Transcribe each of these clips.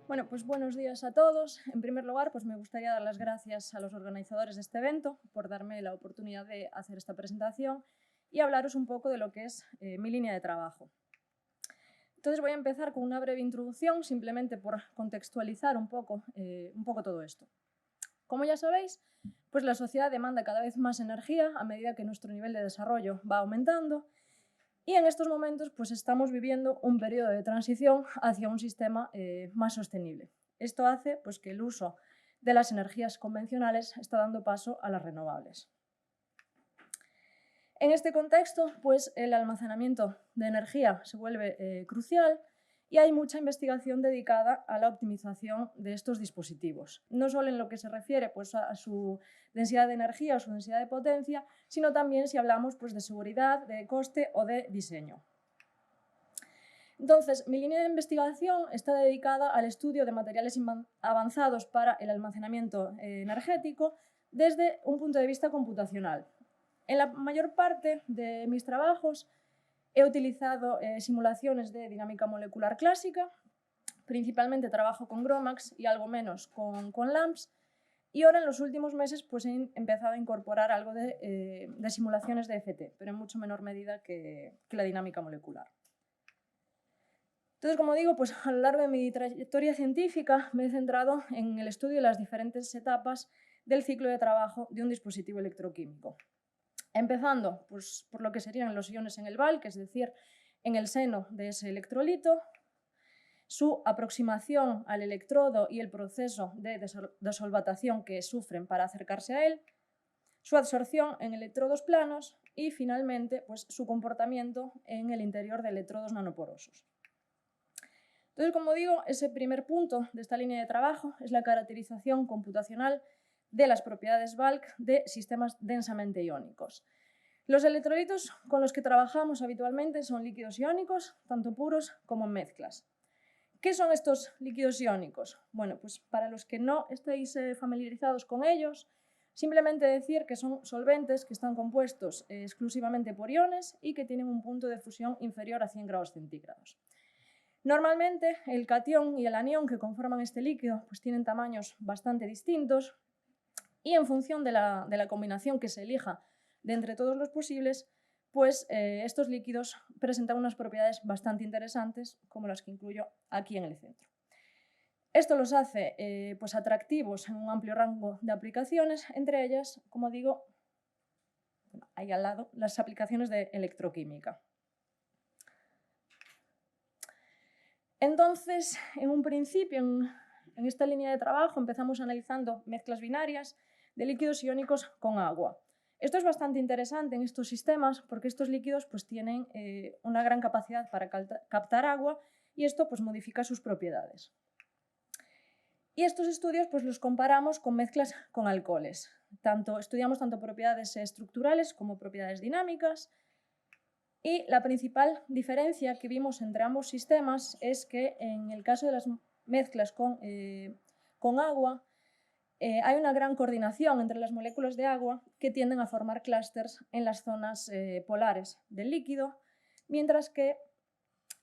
Bueno, pues buenos días a todos. En primer lugar, pues me gustaría dar las gracias a los organizadores de este evento por darme la oportunidad de hacer esta presentación y hablaros un poco de lo que es mi línea de trabajo. Entonces voy a empezar con una breve introducción, simplemente por contextualizar un poco todo esto. Como ya sabéis, pues la sociedad demanda cada vez más energía a medida que nuestro nivel de desarrollo va aumentando. Y en estos momentos pues, estamos viviendo un periodo de transición hacia un sistema más sostenible. Esto hace pues, que el uso de las energías convencionales está dando paso a las renovables. En este contexto, pues, el almacenamiento de energía se vuelve crucial y hay mucha investigación dedicada a la optimización de estos dispositivos, no solo en lo que se refiere pues, a su densidad de energía o su densidad de potencia, sino también si hablamos pues, de seguridad, de coste o de diseño. Entonces, mi línea de investigación está dedicada al estudio de materiales avanzados para el almacenamiento energético desde un punto de vista computacional. En la mayor parte de mis trabajos he utilizado simulaciones de dinámica molecular clásica, principalmente trabajo con GROMACS y algo menos con LAMMPS, y ahora en los últimos meses pues, he empezado a incorporar algo de simulaciones de FT, pero en mucho menor medida que la dinámica molecular. Entonces, como digo, pues a lo largo de mi trayectoria científica me he centrado en el estudio de las diferentes etapas del ciclo de trabajo de un dispositivo electroquímico. Empezando pues, por lo que serían los iones en el bulk, es decir, en el seno de ese electrolito, su aproximación al electrodo y el proceso de desolvatación que sufren para acercarse a él, su absorción en electrodos planos y, finalmente, pues, su comportamiento en el interior de electrodos nanoporosos. Entonces, como digo, ese primer punto de esta línea de trabajo es la caracterización computacional de las propiedades bulk de sistemas densamente iónicos. Los electrolitos con los que trabajamos habitualmente son líquidos iónicos, tanto puros como en mezclas. ¿Qué son estos líquidos iónicos? Bueno, pues para los que no estéis familiarizados con ellos, simplemente decir que son solventes que están compuestos exclusivamente por iones y que tienen un punto de fusión inferior a 100 grados centígrados. Normalmente, el catión y el anión que conforman este líquido pues tienen tamaños bastante distintos y en función de la combinación que se elija de entre todos los posibles, pues estos líquidos presentan unas propiedades bastante interesantes, como las que incluyo aquí en el centro. Esto los hace pues atractivos en un amplio rango de aplicaciones, entre ellas, como digo, ahí al lado, las aplicaciones de electroquímica. Entonces, en un principio, en esta línea de trabajo, empezamos analizando mezclas binarias de líquidos iónicos con agua. Esto es bastante interesante en estos sistemas porque estos líquidos pues, tienen una gran capacidad para captar agua y esto pues, modifica sus propiedades. Y estos estudios pues, los comparamos con mezclas con alcoholes. Estudiamos tanto propiedades estructurales como propiedades dinámicas. Y la principal diferencia que vimos entre ambos sistemas es que en el caso de las mezclas con agua, hay una gran coordinación entre las moléculas de agua que tienden a formar clústeres en las zonas polares del líquido, mientras que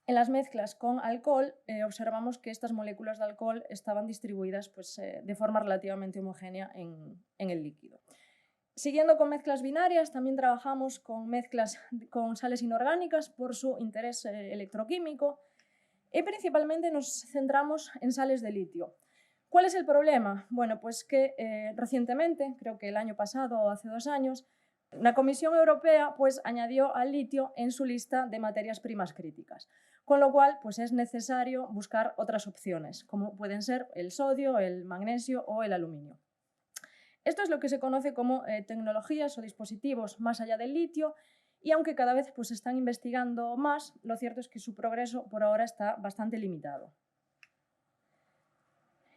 en las mezclas con alcohol observamos que estas moléculas de alcohol estaban distribuidas pues, de forma relativamente homogénea en el líquido. Siguiendo con mezclas binarias, también trabajamos con mezclas con sales inorgánicas por su interés electroquímico y principalmente nos centramos en sales de litio. ¿Cuál es el problema? Bueno, pues que recientemente, creo que el año pasado o hace 2 años, la Comisión Europea pues, añadió al litio en su lista de materias primas críticas, con lo cual pues, es necesario buscar otras opciones, como pueden ser el sodio, el magnesio o el aluminio. Esto es lo que se conoce como tecnologías o dispositivos más allá del litio y aunque cada vez pues, se están investigando más, lo cierto es que su progreso por ahora está bastante limitado.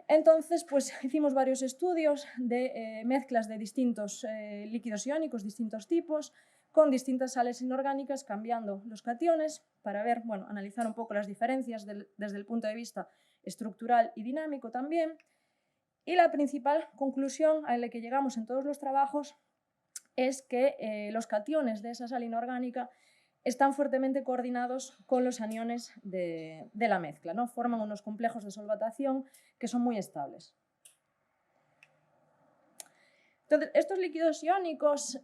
Entonces, pues, hicimos varios estudios de mezclas de distintos líquidos iónicos, distintos tipos, con distintas sales inorgánicas, cambiando los cationes para ver, bueno, analizar un poco las diferencias desde el punto de vista estructural y dinámico también. Y la principal conclusión a la que llegamos en todos los trabajos es que los cationes de esa sal inorgánica están fuertemente coordinados con los aniones de la mezcla, ¿no? Forman unos complejos de solvatación que son muy estables. Entonces, estos líquidos iónicos,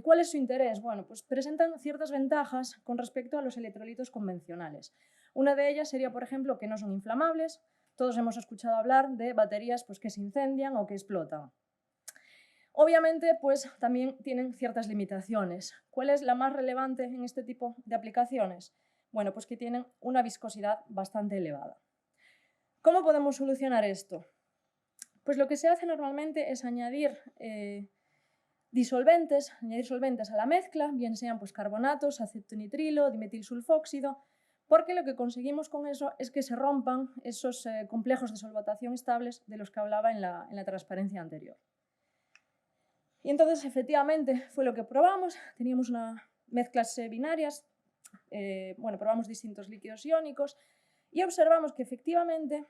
¿cuál es su interés? Bueno, pues presentan ciertas ventajas con respecto a los electrolitos convencionales. Una de ellas sería, por ejemplo, que no son inflamables. Todos hemos escuchado hablar de baterías pues, que se incendian o que explotan. Obviamente, pues también tienen ciertas limitaciones. ¿Cuál es la más relevante en este tipo de aplicaciones? Bueno, pues que tienen una viscosidad bastante elevada. ¿Cómo podemos solucionar esto? Pues lo que se hace normalmente es añadir solventes a la mezcla, bien sean pues, carbonatos, acetonitrilo, dimetilsulfóxido, porque lo que conseguimos con eso es que se rompan esos complejos de solvatación estables de los que hablaba en la transparencia anterior. Y entonces, efectivamente, fue lo que probamos. Teníamos mezclas binarias, probamos distintos líquidos iónicos y observamos que efectivamente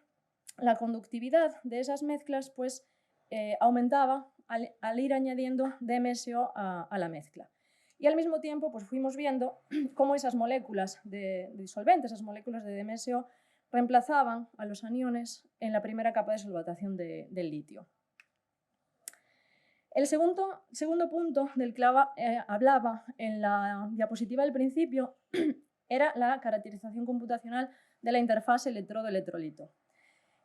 la conductividad de esas mezclas pues, aumentaba al ir añadiendo DMSO a la mezcla. Y al mismo tiempo pues, fuimos viendo cómo esas moléculas de disolvente, esas moléculas de DMSO, reemplazaban a los aniones en la primera capa de solvatación del litio. El segundo punto del que hablaba en la diapositiva del principio era la caracterización computacional de la interfase electrodo-electrolito.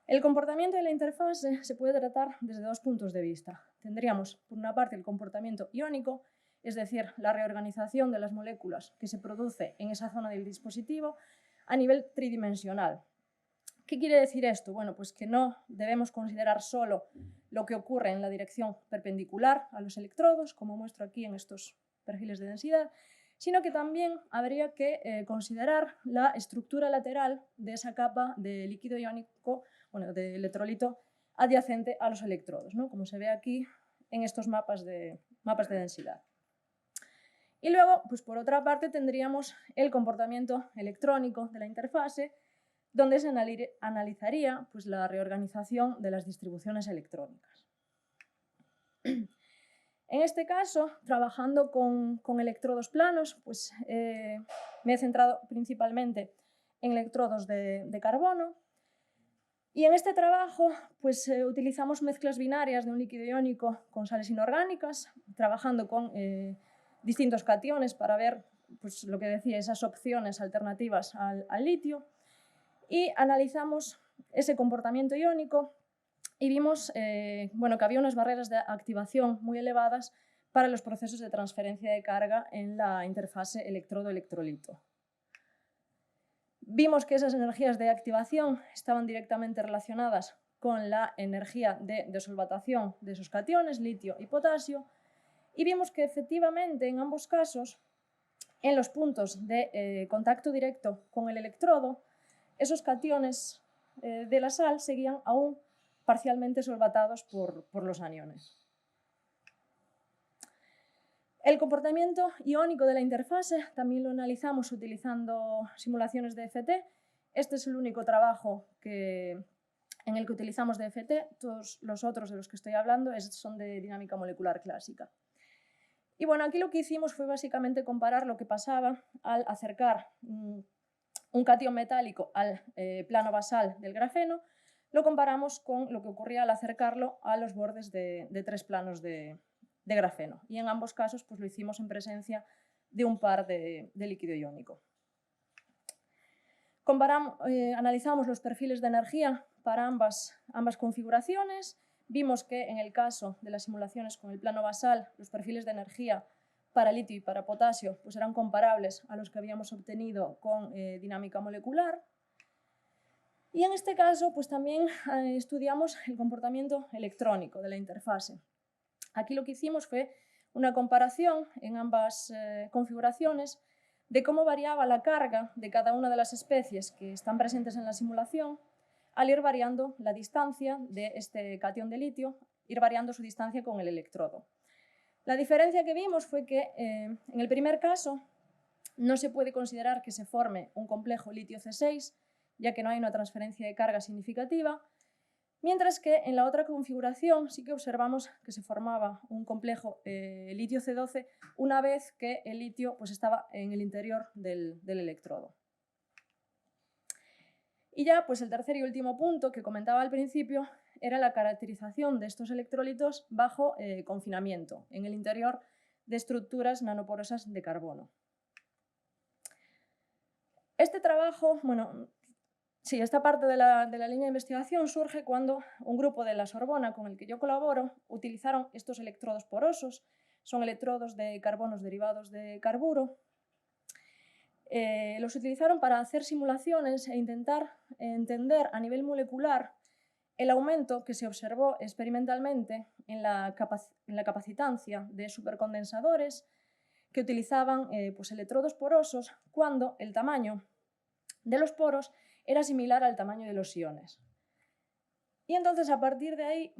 El comportamiento de la interfase se puede tratar desde dos puntos de vista. Tendríamos, por una parte, el comportamiento iónico, es decir, la reorganización de las moléculas que se produce en esa zona del dispositivo a nivel tridimensional. ¿Qué quiere decir esto? Bueno, pues que no debemos considerar solo lo que ocurre en la dirección perpendicular a los electrodos, como muestro aquí en estos perfiles de densidad, sino que también habría que considerar la estructura lateral de esa capa de líquido iónico, de electrolito adyacente a los electrodos, ¿no? Como se ve aquí en estos mapas de densidad. Y luego, pues por otra parte, tendríamos el comportamiento electrónico de la interfase, donde se analizaría pues, la reorganización de las distribuciones electrónicas. En este caso, trabajando con electrodos planos, pues, me he centrado principalmente en electrodos de carbono. Y en este trabajo pues, utilizamos mezclas binarias de un líquido iónico con sales inorgánicas, trabajando con distintos cationes para ver pues, lo que decía, esas opciones alternativas al litio. Y analizamos ese comportamiento iónico y vimos que había unas barreras de activación muy elevadas para los procesos de transferencia de carga en la interfase electrodo-electrolito. Vimos que esas energías de activación estaban directamente relacionadas con la energía de desolvatación de esos cationes, litio y potasio, y vimos que efectivamente en ambos casos, en los puntos de contacto directo con el electrodo, esos cationes de la sal seguían aún parcialmente solvatados por los aniones. El comportamiento iónico de la interfase también lo analizamos utilizando simulaciones de DFT. Este es el único trabajo en el que utilizamos DFT. Todos los otros de los que estoy hablando son de dinámica molecular clásica. Y bueno, aquí lo que hicimos fue básicamente comparar lo que pasaba al acercar un catión metálico al plano basal del grafeno, lo comparamos con lo que ocurría al acercarlo a los bordes de tres planos de grafeno. Y en ambos casos pues, lo hicimos en presencia de un par de líquido iónico. Analizamos los perfiles de energía para ambas configuraciones. Vimos que en el caso de las simulaciones con el plano basal, los perfiles de energía para litio y para potasio pues eran comparables a los que habíamos obtenido con dinámica molecular. Y en este caso pues también estudiamos el comportamiento electrónico de la interfase. Aquí lo que hicimos fue una comparación en ambas configuraciones de cómo variaba la carga de cada una de las especies que están presentes en la simulación al ir variando la distancia de este catión de litio, ir variando su distancia con el electrodo. La diferencia que vimos fue que en el primer caso no se puede considerar que se forme un complejo litio C6, ya que no hay una transferencia de carga significativa, Mientras que en la otra configuración sí que observamos que se formaba un complejo litio C12 una vez que el litio pues, estaba en el interior del electrodo. Y ya pues, el tercer y último punto que comentaba al principio era la caracterización de estos electrolitos bajo confinamiento, en el interior de estructuras nanoporosas de carbono. Este trabajo, sí, esta parte de la línea de investigación surge cuando un grupo de la Sorbona con el que yo colaboro utilizaron estos electrodos porosos, son electrodos de carbonos derivados de carburo. Los utilizaron para hacer simulaciones e intentar entender a nivel molecular el aumento que se observó experimentalmente en la capacitancia de supercondensadores que utilizaban pues, electrodos porosos cuando el tamaño de los poros era similar al tamaño de los iones. Y entonces, a partir de ahí,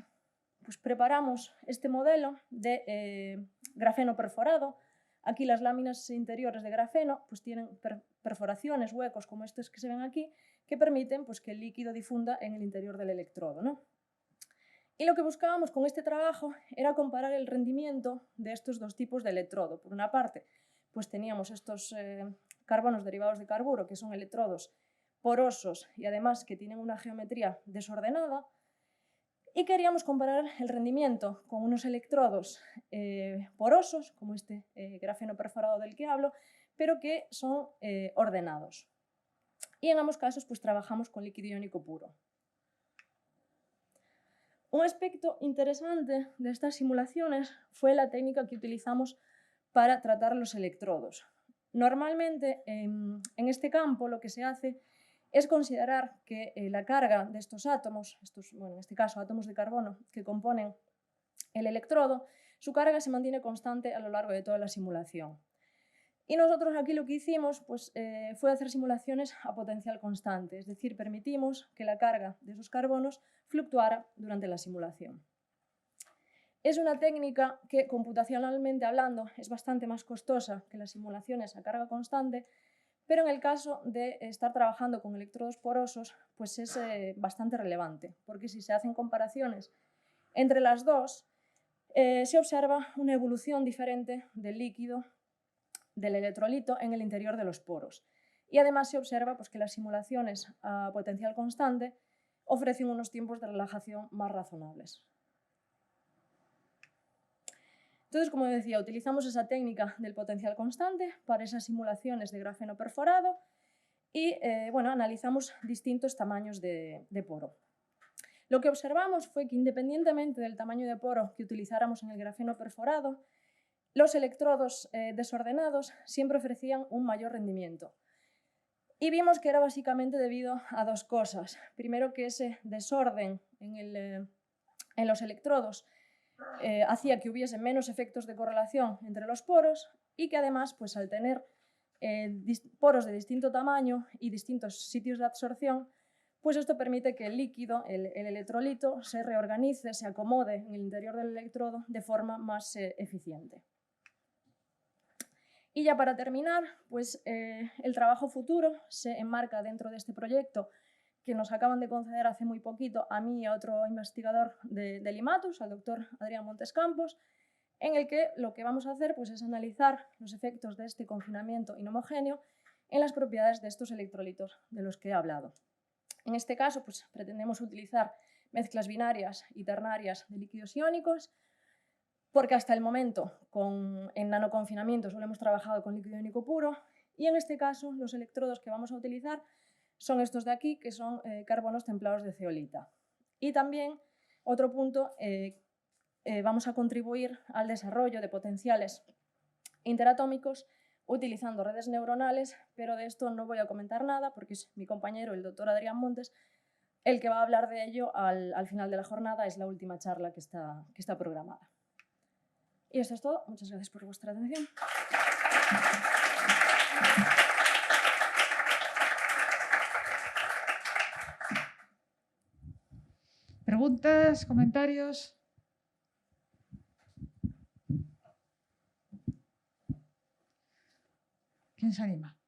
pues, preparamos este modelo de grafeno perforado. Aquí las láminas interiores de grafeno pues, tienen perforaciones, huecos como estos que se ven aquí, que permiten pues, que el líquido difunda en el interior del electrodo, ¿no? Y lo que buscábamos con este trabajo era comparar el rendimiento de estos dos tipos de electrodo. Por una parte, pues teníamos estos carbonos derivados de carburo, que son electrodos porosos y además que tienen una geometría desordenada, y queríamos comparar el rendimiento con unos electrodos porosos, como este grafeno perforado del que hablo, pero que son ordenados. Y en ambos casos pues, trabajamos con líquido iónico puro. Un aspecto interesante de estas simulaciones fue la técnica que utilizamos para tratar los electrodos. Normalmente, en este campo, lo que se hace es considerar que la carga de estos átomos, en este caso átomos de carbono que componen el electrodo, su carga se mantiene constante a lo largo de toda la simulación. Y nosotros aquí lo que hicimos pues, fue hacer simulaciones a potencial constante, es decir, permitimos que la carga de esos carbonos fluctuara durante la simulación. Es una técnica que, computacionalmente hablando, es bastante más costosa que las simulaciones a carga constante, pero en el caso de estar trabajando con electrodos porosos, pues es bastante relevante, porque si se hacen comparaciones entre las dos, se observa una evolución diferente del líquido, del electrolito, en el interior de los poros. Y además se observa pues, que las simulaciones a potencial constante ofrecen unos tiempos de relajación más razonables. Entonces, como decía, utilizamos esa técnica del potencial constante para esas simulaciones de grafeno perforado y analizamos distintos tamaños de poro. Lo que observamos fue que, independientemente del tamaño de poro que utilizáramos en el grafeno perforado, los electrodos desordenados siempre ofrecían un mayor rendimiento. Y vimos que era básicamente debido a dos cosas. Primero, que ese desorden en los electrodos hacía que hubiese menos efectos de correlación entre los poros y que además, pues, al tener poros de distinto tamaño y distintos sitios de absorción, pues esto permite que el líquido, el electrolito, se reorganice, se acomode en el interior del electrodo de forma más eficiente. Y ya para terminar, pues el trabajo futuro se enmarca dentro de este proyecto que nos acaban de conceder hace muy poquito a mí y a otro investigador del IMATUS, al doctor Adrián Montes Campos, en el que lo que vamos a hacer pues, es analizar los efectos de este confinamiento inhomogéneo en las propiedades de estos electrolitos de los que he hablado. En este caso, pues, pretendemos utilizar mezclas binarias y ternarias de líquidos iónicos, porque hasta el momento en nanoconfinamiento solo hemos trabajado con líquido iónico puro, y en este caso los electrodos que vamos a utilizar son estos de aquí, que son carbonos templados de zeolita. Y también, otro punto, vamos a contribuir al desarrollo de potenciales interatómicos utilizando redes neuronales, pero de esto no voy a comentar nada porque es mi compañero, el doctor Adrián Montes, el que va a hablar de ello al final de la jornada. Es la última charla que está programada. Y esto es todo. Muchas gracias por vuestra atención. ¿Preguntas? ¿Comentarios? ¿Quién se anima?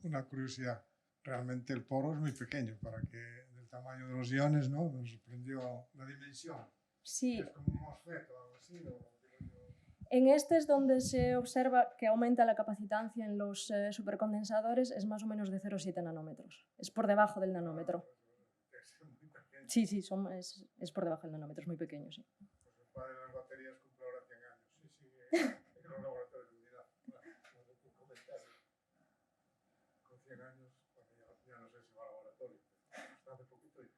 Una curiosidad. realmente el poro es muy pequeño para que del tamaño de los iones, ¿no? Nos sorprendió la dimensión. Sí, Es como un MOSFET o algo así. en este es donde se observa que aumenta la capacitancia en los supercondensadores, es más o menos de 0,7 nanómetros. Es por debajo del nanómetro. Sí, sí, es por debajo del nanómetro, es muy pequeño, sí. Pues el padre de las baterías cumple ahora 100 años. Sí, sí, en los laboratorios de unidad. Un comentario. Con 100 años, bueno, ya no sé si va al laboratorio, pero está hace poquito ya.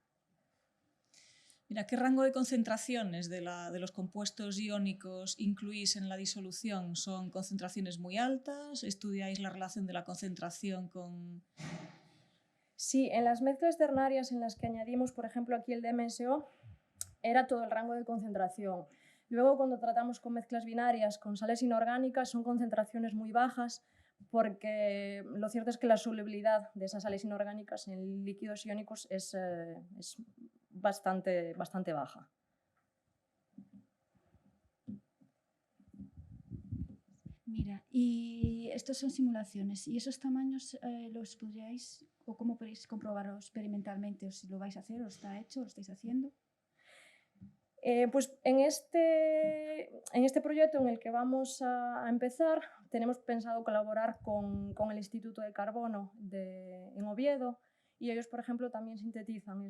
Mira, ¿qué rango de concentraciones de los compuestos iónicos incluís en la disolución? ¿Son concentraciones muy altas? ¿Estudiáis la relación de la concentración con...? Sí, en las mezclas ternarias en las que añadimos, por ejemplo, aquí el DMSO, era todo el rango de concentración. Luego, cuando tratamos con mezclas binarias, con sales inorgánicas, son concentraciones muy bajas, porque lo cierto es que la solubilidad de esas sales inorgánicas en líquidos iónicos es bastante baja. Mira, y estos son simulaciones, ¿y esos tamaños los podríais, o cómo podéis comprobarlo experimentalmente, o si lo vais a hacer, o está hecho, o lo estáis haciendo? Pues en este proyecto en el que vamos a empezar, tenemos pensado colaborar con el Instituto de Carbono en Oviedo, y ellos, por ejemplo, también sintetizan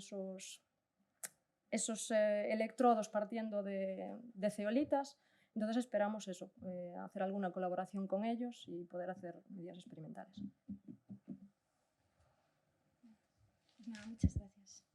esos electrodos partiendo de zeolitas. Entonces esperamos eso, hacer alguna colaboración con ellos y poder hacer medidas experimentales. Nada, muchas gracias.